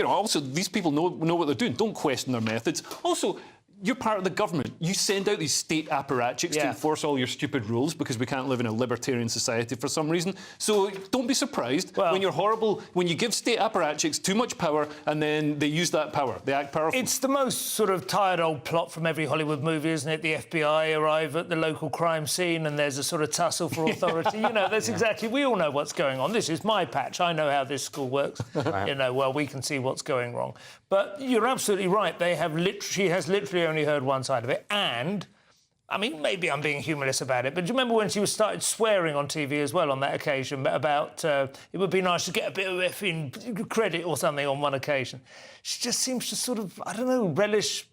Also, these people know what they're doing. Don't question their methods. Also, you're part of the government. You send out these state apparatchiks to enforce all your stupid rules because we can't live in a libertarian society for some reason. So don't be surprised when you're horrible, when you give state apparatchiks too much power and then they use that power. They act powerful. It's the most sort of tired old plot from every Hollywood movie, isn't it? The FBI arrive at the local crime scene and there's a sort of tussle for authority. That's exactly... We all know what's going on. This is my patch. I know how this school works. Well, we can see what's going wrong. But you're absolutely right. She has literally only heard one side of it. And, I mean, maybe I'm being humorless about it, but do you remember when she started swearing on TV as well on that occasion about it would be nice to get a bit of effing credit or something on one occasion? She just seems to sort of, I don't know, relish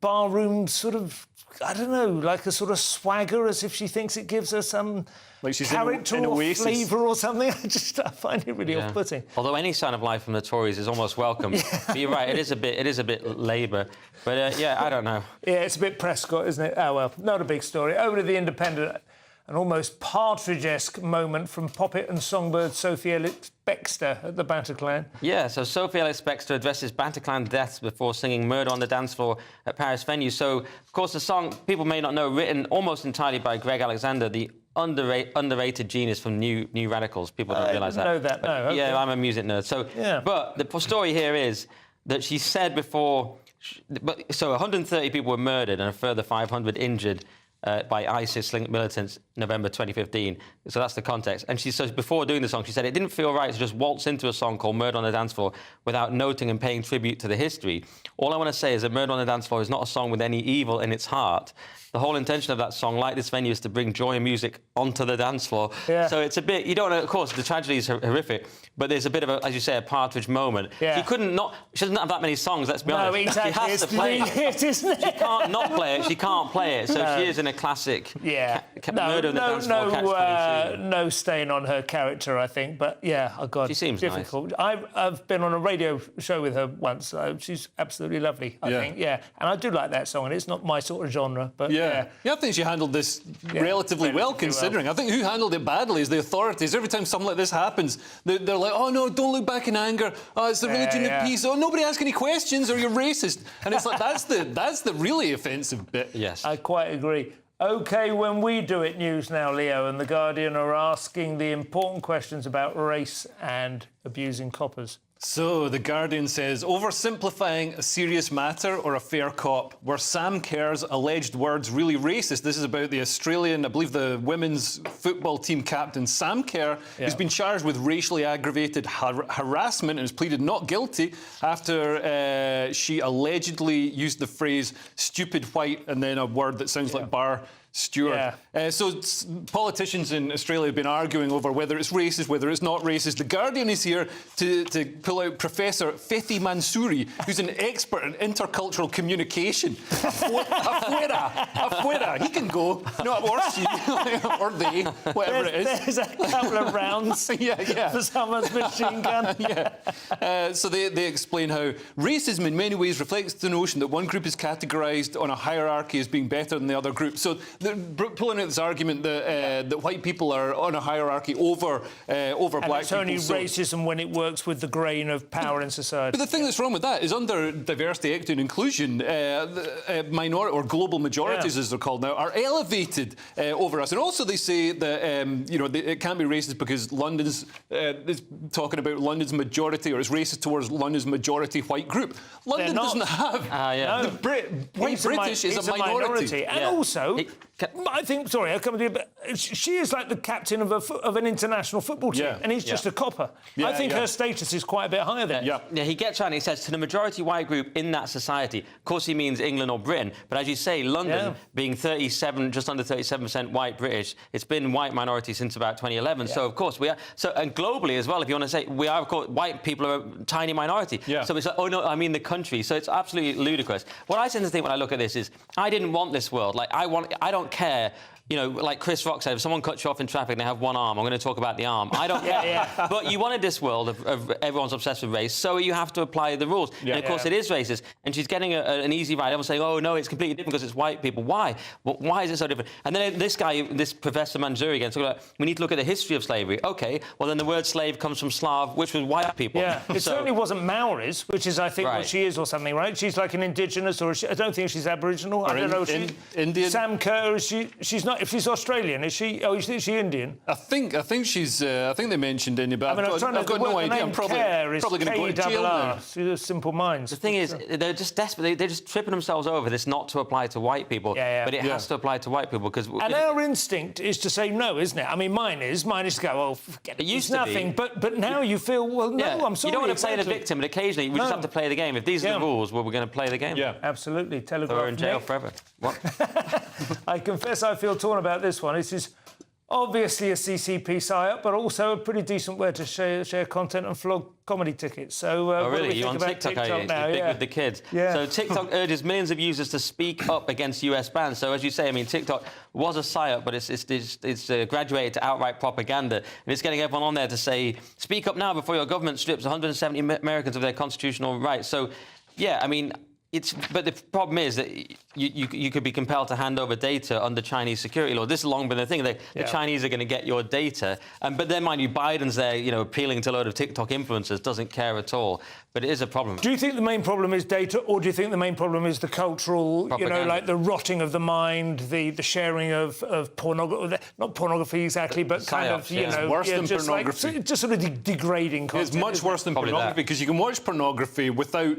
barroom sort of, I don't know, like a sort of swagger, as if she thinks it gives her some character or flavour or something. I find it really off-putting. Although any sign of life from the Tories is almost welcome. But you're right, it is a bit Labour. But I don't know. Yeah, it's a bit Prescott, isn't it? Oh well, not a big story. Over to the Independent. an almost Partridge-esque moment from Poppet and songbird Sophia Brinker at the Bataclan. Yeah, so Sophia Brinker addresses Bataclan deaths before singing Murder on the Dance Floor at Paris venue. So, of course, the song, people may not know, written almost entirely by Greg Alexander, the underrated genius from New Radicals. People don't realise that. I know that, no. Okay. Yeah, I'm a music nerd. So, yeah. But the story here is that she said before... So 130 people were murdered and a further 500 injured by ISIS-linked militants November 2015. So that's the context. And she says before doing the song, she said it didn't feel right to just waltz into a song called Murder on the Dance Floor without noting and paying tribute to the history. All I want to say is that Murder on the Dance Floor is not a song with any evil in its heart. The whole intention of that song, like this venue, is to bring joy and music onto the dance floor. Yeah. So it's a bit... You don't know... Of course, the tragedy is horrific, but there's a bit of a, as you say, a Partridge moment. Yeah. She doesn't have that many songs, let's be honest. No, exactly. She has to play it. Isn't it? She can't not play it. She can't play it. So she is in a classic... Yeah. Murder on the Dance Floor catch-22. No stain on her character, I think. But, yeah, oh, God, she seems difficult. Nice. I've been on a radio show with her once. She's absolutely lovely, I think. Yeah. And I do like that song, and it's not my sort of genre, but, yeah. Yeah, I think she handled this relatively well, considering. I think who handled it badly is the authorities. Every time something like this happens, they're like, oh, no, don't look back in anger. Oh, it's the religion of peace. Oh, nobody ask any questions or you're racist. And it's like, that's the really offensive bit. Yes. I quite agree. OK, when we do it news now, Leo, and The Guardian are asking the important questions about race and abusing coppers. So, The Guardian says, oversimplifying a serious matter or a fair cop? Were Sam Kerr's alleged words really racist? This is about the Australian, I believe the women's football team captain, Sam Kerr, who's been charged with racially aggravated harassment and has pleaded not guilty after she allegedly used the phrase stupid white and then a word that sounds like bar Stewart. Yeah. So politicians in Australia have been arguing over whether it's racist, whether it's not racist. The Guardian is here to pull out Professor Fethi Mansouri, who's an expert in intercultural communication. Afuera. He can go. No, or she, or they, whatever it is. There's a couple of rounds for someone's machine gun. So they explain how racism in many ways reflects the notion that one group is categorised on a hierarchy as being better than the other group. So they're pulling out this argument that white people are on a hierarchy over black people. It's only racism when it works with the grain of power in society. But the thing that's wrong with that is under diversity, equity and inclusion, minority or global majorities, as they're called now, are elevated over us. And also they say that it can't be racist because London's is talking about London's majority, or it's racist towards London's majority white group. London doesn't have no. white British is a minority. And also, I think, sorry, I'll come to you, but she is like the captain of an international football team, and he's just a copper. I think her status is quite a bit higher there. Yeah, he gets around and he says, to the majority white group in that society, of course he means England or Britain, but as you say, London being 37, just under 37% white British, it's been white minority since about 2011. So, of course, we are... So, and globally as well, if you want to say, we are, of course, white people are a tiny minority. So it's like, oh, no, I mean the country. So it's absolutely ludicrous. What I tend to think when I look at this is, I didn't want this world. Like, I don't care... You know, like Chris Rock said, if someone cuts you off in traffic and they have one arm, I'm going to talk about the arm. I don't care. But you wanted this world of everyone's obsessed with race, so you have to apply the rules. And, of course, it is racist. And she's getting an easy ride. Everyone's saying, oh, no, it's completely different because it's white people. Why? Well, why is it so different? And then this guy, this Professor Mansouri again, talking about, we need to look at the history of slavery. OK, well, then the word slave comes from Slav, which was white people. Yeah, it certainly wasn't Maoris, which is, I think, what she is or something, right? She's like an indigenous, or I don't think she's Aboriginal. I don't know. Indian. Sam Kerr, she's not... If she's Australian, is she? Oh, is she Indian? I think she's. I think they mentioned Indian, but I've got no idea. I'm probably going to go to jail now. Simple minds. The thing is, they're just desperate. They're just tripping themselves over this not to apply to white people. But it has to apply to white people because. And our instinct is to say no, isn't it? I mean, mine is to go. Oh, forget it. It used to nothing. But now you feel well. No, I'm sorry. You don't want to play the victim, but occasionally we just have to play the game. If these are the rules, well, we're going to play the game. Yeah, absolutely. Telegraph. They're in jail forever. What? I confess, I feel torn about this one. This is obviously a CCP psyop, but also a pretty decent way to share content and flog comedy tickets. So, oh, really? What do we think You're on about TikTok now? You're big with the kids. So TikTok urges millions of users to speak up against US bans. So as you say, I mean, TikTok was a psyop, but it's graduated to outright propaganda, and it's getting everyone on there to say, speak up now before your government strips 170 Americans of their constitutional rights. So, yeah, I mean, But the problem is that you could be compelled to hand over data under Chinese security law. This has long been the thing. The Chinese are going to get your data. But then, mind you, Biden's there, appealing to a load of TikTok influencers, doesn't care at all. But it is a problem. Do you think the main problem is data, or do you think the main problem is the cultural, propaganda? Like the rotting of the mind, the sharing of pornography, not pornography exactly, but kind of, it's worse than just pornography. Just sort of degrading content. It's much worse than pornography because you can watch pornography without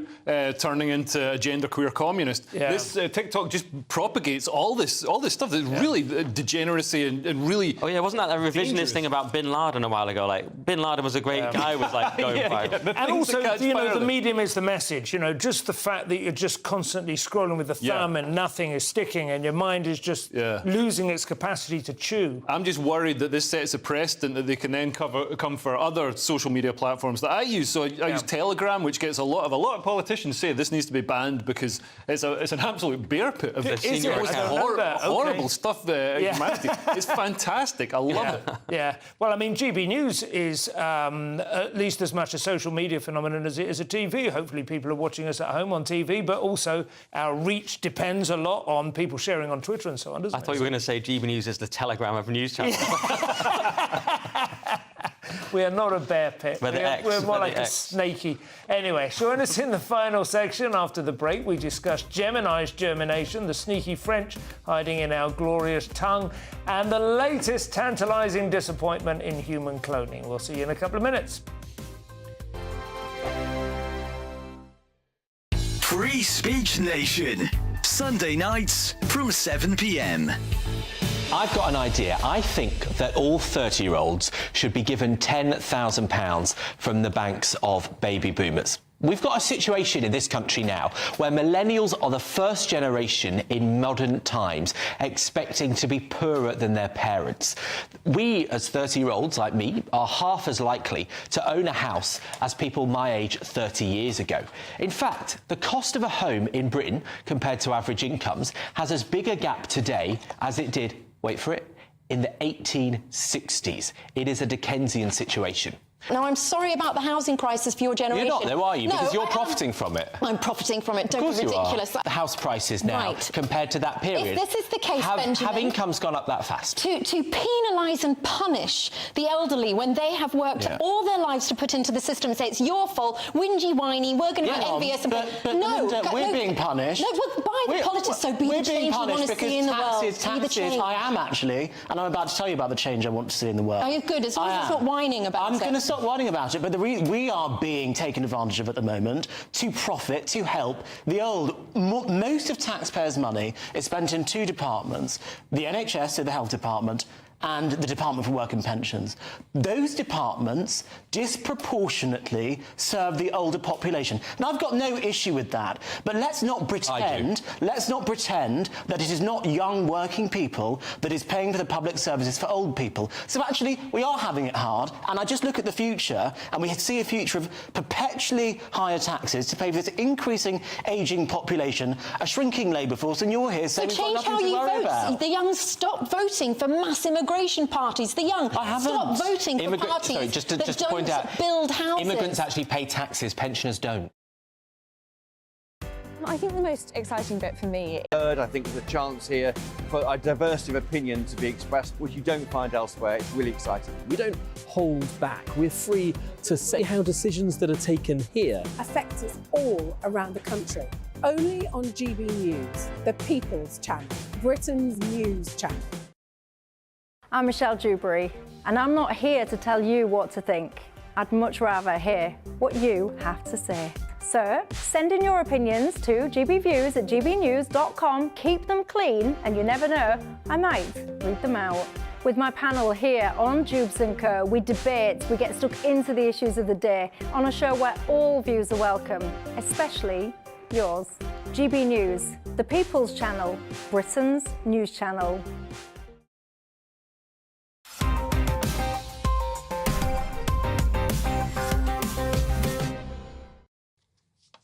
turning into a genderqueer communist. This TikTok just propagates all this stuff that's really degeneracy and really. Oh yeah, wasn't that a revisionist dangerous thing about Bin Laden a while ago? Like Bin Laden was a great guy, was like going viral. And also, the medium is the message. Just the fact that you're just constantly scrolling with the thumb and nothing is sticking, and your mind is just losing its capacity to chew. I'm just worried that this sets a precedent that they can then come for other social media platforms that I use. So I use Telegram, which gets a lot of politicians say this needs to be banned because it's an absolute bear pit of horrible stuff. Humanity. It's fantastic. I love it. Yeah. Well, I mean, GBNews is at least as much a social media phenomenon as it is a TV. Hopefully people are watching us at home on TV, but also our reach depends a lot on people sharing on Twitter and so on, doesn't it? I thought you were going to say GBNews is the Telegram of news channels. We are not a bear pit. We're more like a snaky. Anyway, join us in the final section. After the break, we discuss Gemini's germination, the sneaky French hiding in our glorious tongue, and the latest tantalising disappointment in human cloning. We'll see you in a couple of minutes. Free Speech Nation, Sunday nights from 7 p.m. I've got an idea. I think that all 30-year-olds should be given £10,000 from the banks of baby boomers. We've got a situation in this country now where millennials are the first generation in modern times expecting to be poorer than their parents. We, as 30-year-olds like me, are half as likely to own a house as people my age 30 years ago. In fact, the cost of a home in Britain compared to average incomes has as big a gap today as it did, wait for it, in the 1860s. It is a Dickensian situation. Now, I'm sorry about the housing crisis for your generation. You're not, though, are you? Because you're profiting from it. I'm profiting from it. Don't be ridiculous. The house prices now, compared to that period. If this is the case, Benjamin, have incomes gone up that fast? To penalise and punish the elderly when they have worked all their lives to put into the system and say it's your fault, whingy, whiny, we're going to be envious. We're being punished. No, by the politics, so be the change you want to see in the world. Taxes, I am actually, and I'm about to tell you about the change I want to see in the world. Are you good? As long as it's not whining about it. I'm going to stop whining about it, but we are being taken advantage of at the moment to profit, to help the old. Most of taxpayers' money is spent in two departments, the NHS, so the health department, and the Department for Work and Pensions. Those departments disproportionately serve the older population. Now, I've got no issue with that, but let's not pretend that it is not young working people that is paying for the public services for old people. So actually, we are having it hard, and I just look at the future, and we see a future of perpetually higher taxes to pay for this increasing ageing population, a shrinking labour force, and you're here saying we've got nothing to worry about. The young stop voting for mass immigration parties. The young stop voting for parties that don't build houses. Immigrants actually pay taxes, pensioners don't. I think the most exciting bit for me... I think there's a chance here for a diversity of opinion to be expressed, which you don't find elsewhere. It's really exciting. We don't hold back. We're free to say how decisions that are taken here affect us all around the country. Only on GB News, the People's Channel, Britain's news channel. I'm Michelle Dewberry, and I'm not here to tell you what to think. I'd much rather hear what you have to say. So, send in your opinions to gbviews@gbnews.com. Keep them clean, and you never know, I might read them out. With my panel here on Jubes & Co, we debate, we get stuck into the issues of the day on a show where all views are welcome, especially yours. GB News, the People's Channel, Britain's news channel.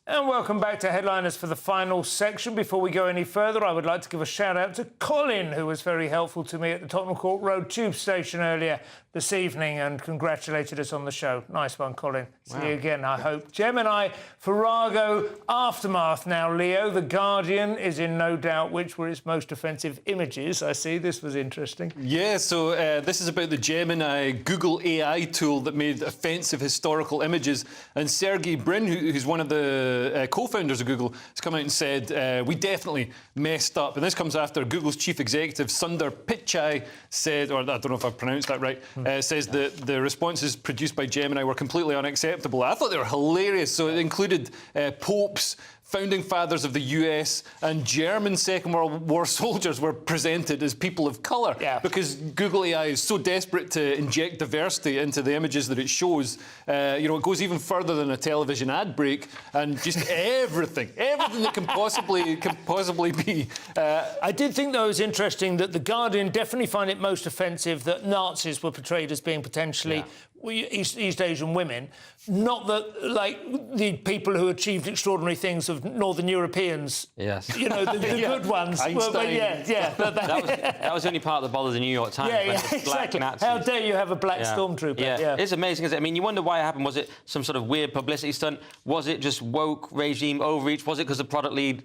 And welcome back to Headliners for the final section. Before we go any further, I would like to give a shout-out to Colin, who was very helpful to me at the Tottenham Court Road tube station earlier this evening and congratulated us on the show. Nice one, Colin. See you again, I hope. Gemini, Farrago, Aftermath now, Leo. The Guardian is in no doubt which were its most offensive images. I see. This was interesting. Yeah, so this is about the Gemini Google AI tool that made offensive historical images. And Sergey Brin, who's one of the co-founders of Google, has come out and said, we definitely messed up. And this comes after Google's chief executive, Sundar Pichai, said, or I don't know if I've pronounced that right, says that the responses produced by Gemini were completely unacceptable. I thought they were hilarious. So it included popes, founding fathers of the US and German Second World War soldiers were presented as people of colour. Yeah. Because Google AI is so desperate to inject diversity into the images that it shows. You know, it goes even further than a television ad break and just everything that can possibly be. I did think, though, it was interesting that The Guardian definitely find it most offensive that Nazis were portrayed as being potentially East Asian women. Not that, like, the people who achieved extraordinary things of Northern Europeans. Yes. You know, the good ones. Einstein. That was the only part that bothered the New York Times. Exactly. How dare you have a black stormtrooper? Yeah. It's amazing, isn't it? I mean, you wonder why it happened. Was it some sort of weird publicity stunt? Was it just woke regime overreach? Was it because the product lead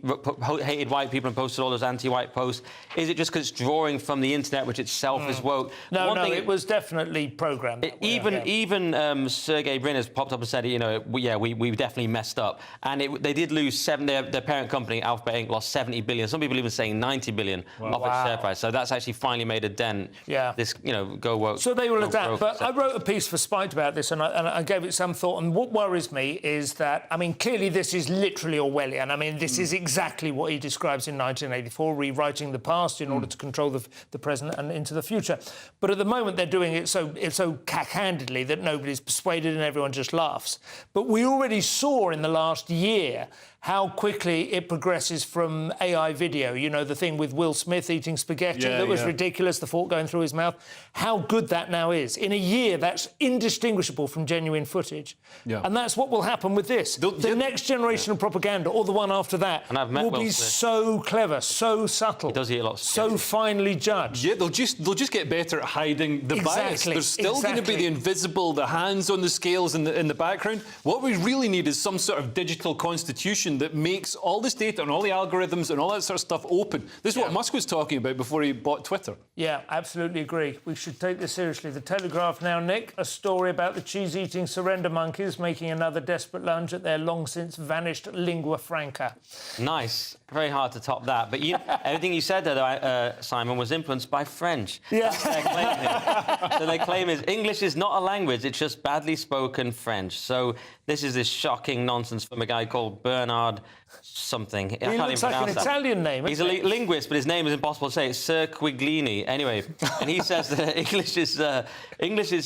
hated white people and posted all those anti-white posts? Is it just because it's drawing from the internet, which itself is woke? No, it was definitely programmed. Even Sergey Brin has popped up and said, you know, we definitely messed up. And they did lose their parent company, Alphabet Inc., lost 70 billion. Some people even saying 90 billion off its share price. So that's actually finally made a dent. Yeah. This, you know, go woke. So they will adapt. But I wrote a piece for Spite about this and I gave it some thought. And what worries me is that, I mean, clearly this is literally Orwellian. I mean, this is exactly what he describes in 1984, rewriting the past in order to control the present and into the future. But at the moment, they're doing it so cack-handedly that nobody's persuaded and everyone just laughs. But we already saw in the last year how quickly it progresses from AI video. You know, the thing with Will Smith eating spaghetti that was ridiculous, the fork going through his mouth. How good that now is. In a year, that's indistinguishable from genuine footage. Yeah. And that's what will happen with this. The next generation of propaganda, or the one after that, will be so clever, so subtle. He does eat a lot of so finely judged. Yeah, they'll just get better at hiding the bias. There's still going to be the invisible, the hands on the scales in the background. What we really need is some sort of digital constitution that makes all this data and all the algorithms and all that sort of stuff open. This is what Musk was talking about before he bought Twitter. Yeah, absolutely agree. We should take this seriously. The Telegraph now, Nick, a story about the cheese-eating surrender monkeys making another desperate lunge at their long-since-vanished lingua franca. Nice. Very hard to top that. But everything you said there, though, Simon, was influenced by French. Yeah. So their claim is English is not a language, it's just badly spoken French. So this is this shocking nonsense from a guy called Bernard something. He looks like an Italian name. He's a linguist, but his name is impossible to say. It's Sir Quiglini. Anyway, and he says that English is...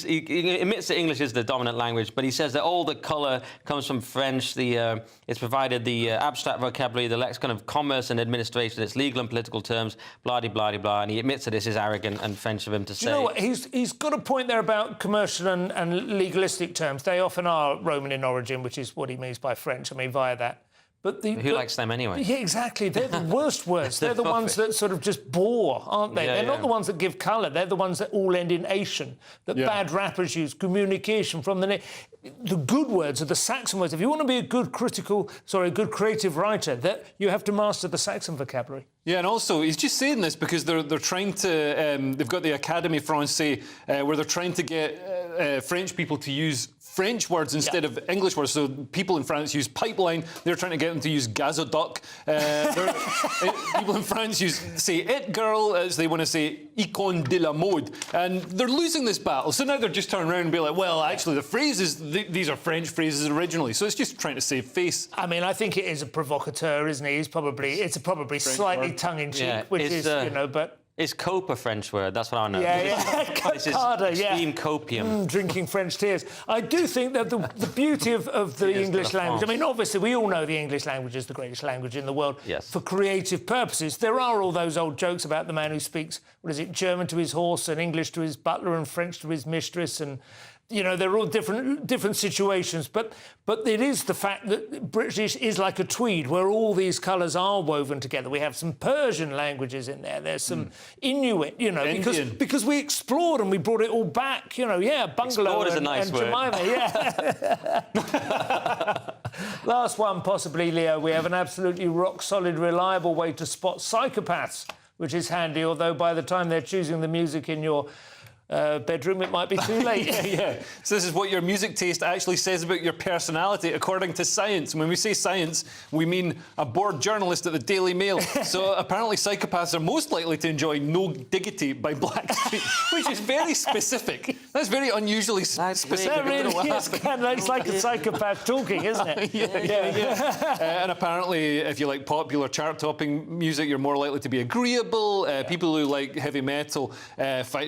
he admits that English is the dominant language, but he says that all the colour comes from French. It's provided the abstract vocabulary, the lexicon of commerce and administration, its legal and political terms, blah-de-blah-de-blah, and he admits that this is arrogant and French of him to say. Do you know what? He's got a point there about commercial and legalistic terms. They often are Roman in origin, which is what he means by French, I mean, via that. But who likes them anyway? Yeah, exactly. They're the worst words. They're the ones that sort of just bore, aren't they? They're not the ones that give colour. They're the ones that all end in ation, that bad rappers use, communication from the... The good words are the Saxon words. If you want to be a good creative writer, that you have to master the Saxon vocabulary. Yeah, and also, he's just saying this because they're trying to... they've got the Académie Française, where they're trying to get French people to use French words instead of English words. So people in France use pipeline. They're trying to get them to use gazoduc. People in France say it girl as they want to say icône de la mode. And they're losing this battle. So now they're just turning around and be like, well, actually, the phrases, these are French phrases originally. So it's just trying to save face. I mean, I think it is a provocateur, isn't he? It's probably slightly tongue-in-cheek, which is, you know, but... It's cope a French word? That's what I know. This is extreme copium. Drinking French tears. I do think that the beauty of the English language... I mean, obviously, we all know the English language is the greatest language in the world for creative purposes. There are all those old jokes about the man who speaks, German to his horse and English to his butler and French to his mistress and You know, they're all different situations, but it is the fact that British is like a tweed, where all these colours are woven together. We have some Persian languages in there. There's some Inuit, you know, because we explored and we brought it all back. You know, bungalow explored is a nice word. Jemima, Last one, possibly, Leo. We have an absolutely rock-solid, reliable way to spot psychopaths, which is handy, although by the time they're choosing the music in your bedroom, it might be too late. So this is what your music taste actually says about your personality, according to science. And when we say science, we mean a bored journalist at the Daily Mail. So apparently psychopaths are most likely to enjoy No Diggity by Blackstreet, which is very specific. That's very unusually specific. That really is it's like a psychopath talking, isn't it? And apparently, if you like popular chart-topping music, you're more likely to be agreeable. People who like heavy metal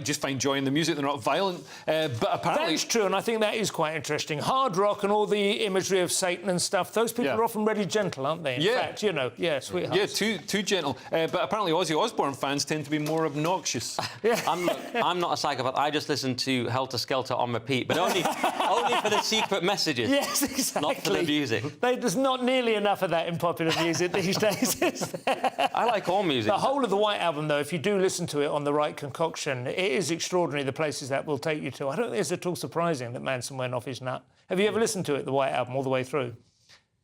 just find joy in the music. They're not violent. But apparently... That's true, and I think that is quite interesting. Hard rock and all the imagery of Satan and stuff, those people are often really gentle, aren't they? In fact, you know, sweethearts. Yeah, too gentle. But apparently Ozzy Osbourne fans tend to be more obnoxious. I'm not a psychopath. I just listen to Helter Skelter on repeat, but only for the secret messages. Yes, exactly. Not for the music. There's not nearly enough of that in popular music these days, is there? I like all music. The whole of the White Album, though, if you do listen to it on the right concoction, it is extraordinary, the places that will take you to. I don't think it's at all surprising that Manson went off his nut. Have you ever listened to it, the White Album, all the way through?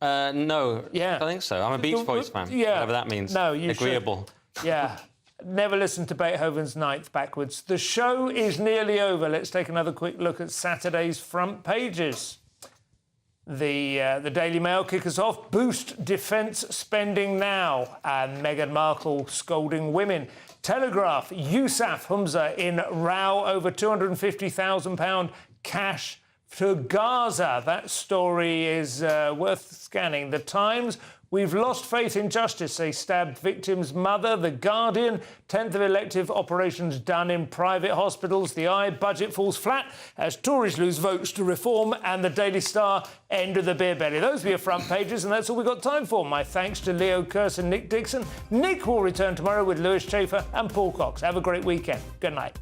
No. I don't think so. I'm a Beach Boys fan. Whatever that means. No, you agreeable. Yeah. Never listened to Beethoven's Ninth backwards. The show is nearly over. Let's take another quick look at Saturday's front pages. The Daily Mail kick us off. Boost defence spending now. And Meghan Markle scolding women. Telegraph, Yusuf Hamza in row over £250,000 cash to Gaza. That story is worth scanning. The Times, we've lost faith in justice. They stabbed victim's mother. The Guardian, 10th of elective operations done in private hospitals. The Eye, budget falls flat as Tories lose votes to reform. And the Daily Star, end of the beer belly. Those were your front pages, and that's all we've got time for. My thanks to Leo Kearse and Nick Dixon. Nick will return tomorrow with Lewis Chafer and Paul Cox. Have a great weekend. Good night.